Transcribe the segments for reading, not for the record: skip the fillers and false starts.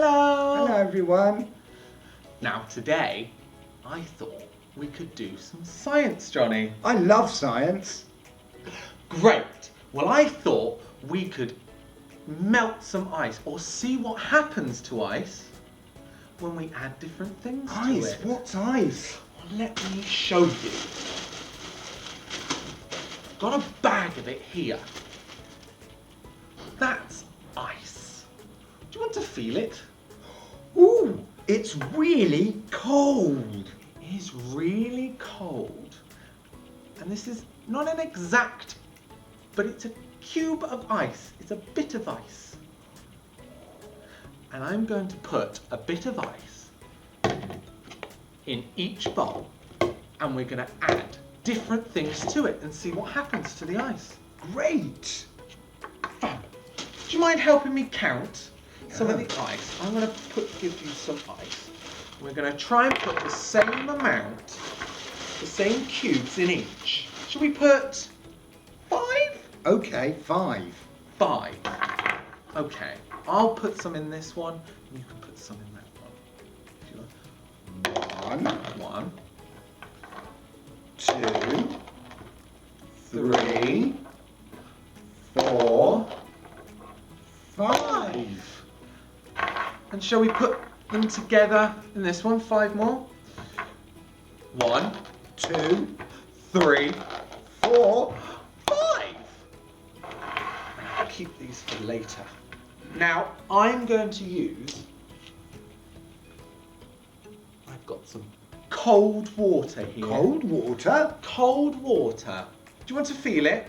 Hello! Hello everyone. Now today, I thought we could do some science, Johnny. I love science. Great! Well, I thought we could melt some ice or see what happens to ice when we add different things to Ice? it. What's ice? Well, let me show you. Got a bag of it here. That's ice. Do you want to feel it? Ooh, it's really cold. It is really cold. And this is not an exact, but it's a cube of ice. It's a bit of ice. And I'm going to put a bit of ice in each bowl, and we're going to add different things to it and see what happens to the ice. Great. Fab. Do you mind helping me count some of the ice? I'm going to give you some ice. We're going to try and put the same amount, the same cubes in each. Should we put 5? Okay, 5. 5. Okay, I'll put some in this one, and you can put some in that one. 1, 1, 2, 3, 4, 5. And shall we put them together in this one? 5 more. 1, 2, 3, 4. 5. I'll keep these for later. Now I'm going to use. I've got some cold water here. Cold water? Cold water. Do you want to feel it?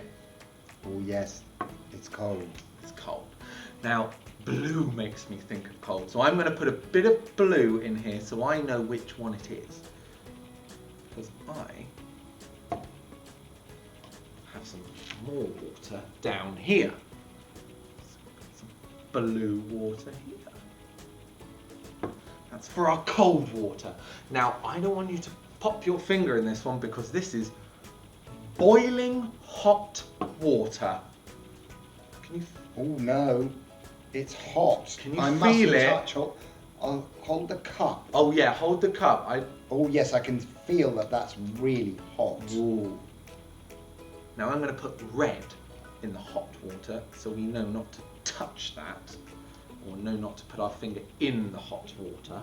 Oh yes, it's cold. It's cold. Now, blue makes me think of cold, so I'm going to put a bit of blue in here so I know which one it is. Because I have some more water down here. So some blue water here. That's for our cold water. Now, I don't want you to pop your finger in this one because this is boiling hot water. Can you? Oh no, it's hot. Can you I feel mustn't it? touch. I'll hold the cup. Oh yeah, hold the cup. Oh yes, I can feel that that's really hot. Ooh. Now I'm going to put red in the hot water so we know not to touch that, or know not to put our finger in the hot water.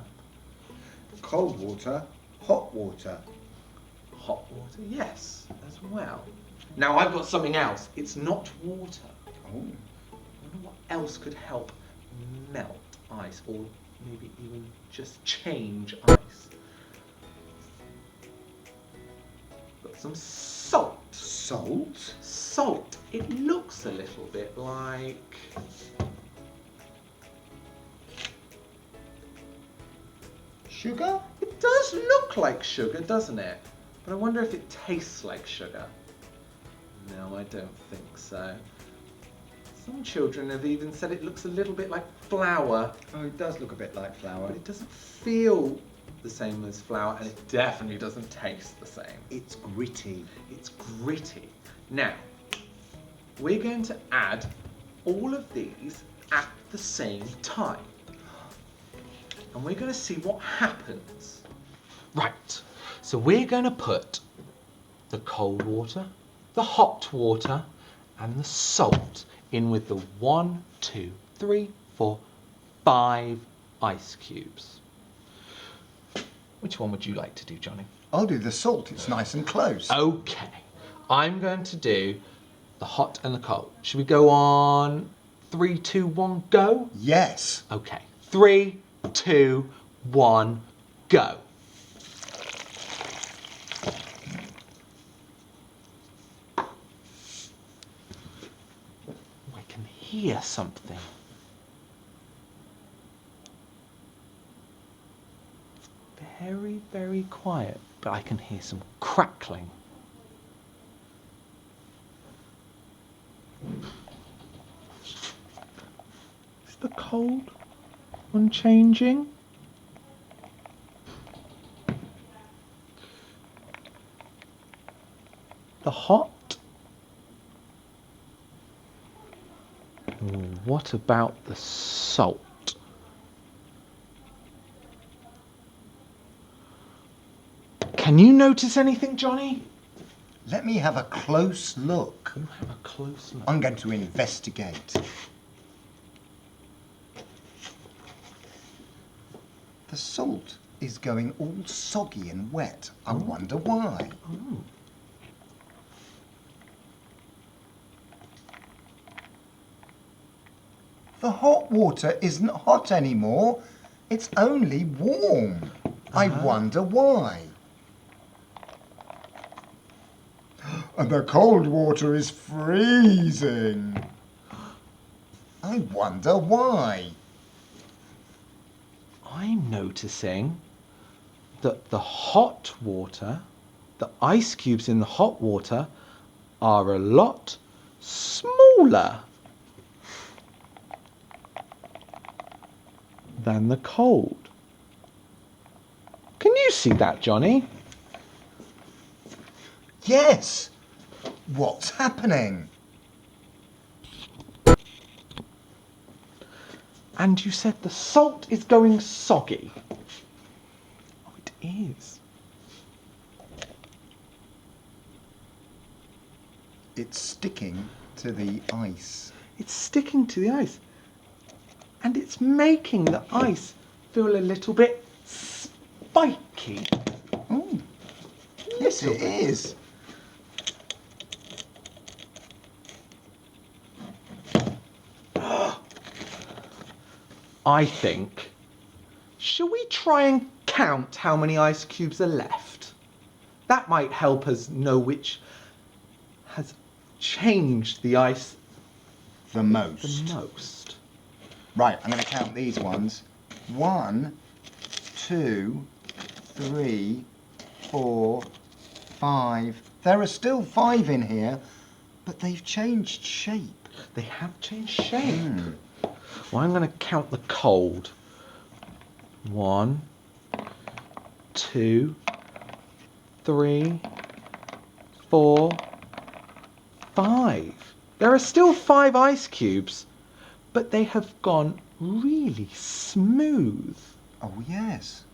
Cold water, hot water. Hot water, yes, as well. Now I've got something else. It's not water. Oh. I wonder what else could help melt ice, or maybe even just change ice. Got some salt. Salt? Salt. It looks a little bit like Sugar? it does look like sugar, doesn't it? But I wonder if it tastes like sugar. No, I don't think so. Some children have even said it looks a little bit like flour, Oh, it does look a bit like flour. but it doesn't feel the same as flour, and it definitely doesn't taste the same. It's gritty. It's gritty. Now, we're going to add all of these at the same time. And we're going to see what happens. Right, so we're going to put the cold water, the hot water, and the salt in with the 1, 2, 3, 4, 5 ice cubes. Which one would you like to do, Johnny? I'll do the salt. It's nice and close. Okay, I'm going to do the hot and the cold. Should we go on 3, 2, 1, go? Yes. Okay, 3, 2, 1, go. I can hear something. Very, very quiet, but I can hear some crackling. Is the cold one changing? The hot? What about the salt? Can you notice anything, Johnny? Let me have a close look. You have a close look. I'm going to investigate. The salt is going all soggy and wet. I wonder why. Oh. The hot water isn't hot anymore. It's only warm. I wonder why. And the cold water is freezing. I wonder why. I'm noticing that the hot water, the ice cubes in the hot water, are a lot smaller than the cold. Can you see that, Johnny? Yes. What's happening? And you said the salt is going soggy. Oh, it is. It's sticking to the ice. It's sticking to the ice. And it's making the ice feel a little bit spiky. Oh, yes it is. I think, shall we try and count how many ice cubes are left? That might help us know which has changed the ice The most. the most. Right, I'm going to count these ones. 1, 2, 3, 4, 5. There are still 5 in here, but they've changed shape. They have changed shape. Well, I'm going to count the cold. 1, 2, 3, 4, 5. There are still 5 ice cubes, but they have gone really smooth Oh, yes.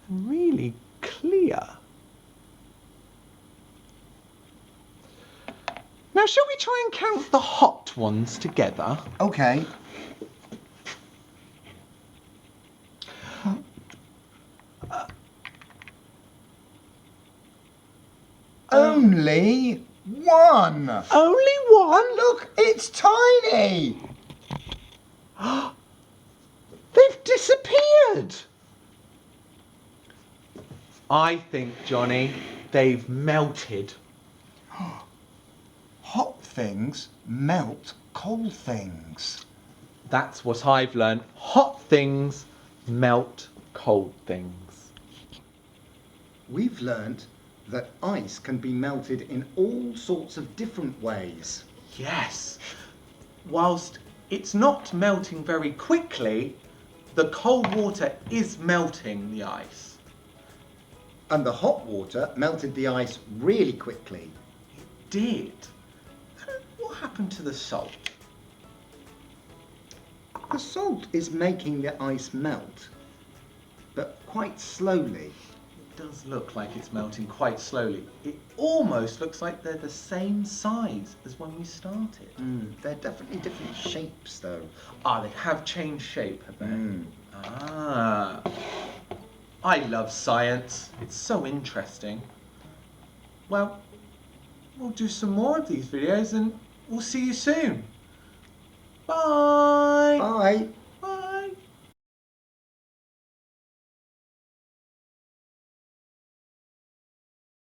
and really clear. Now, shall we try and count the hot ones together? Okay. Only 1. Only one? Look, it's tiny. They've disappeared. I think, Johnny, they've melted. Hot things melt cold things. That's what I've learned. Hot things melt cold things. We've learnt that ice can be melted in all sorts of different ways. Yes. Whilst it's not melting very quickly, the cold water is melting the ice. And the hot water melted the ice really quickly. It did. And what happened to the salt? The salt is making the ice melt, but quite slowly. It does look like it's melting quite slowly. It almost looks like they're the same size as when we started. They're definitely different shapes though. Ah, they have changed shape, have they? Mm. Ah. I love science. It's so interesting. Well, we'll do some more of these videos and we'll see you soon. Bye. Bye.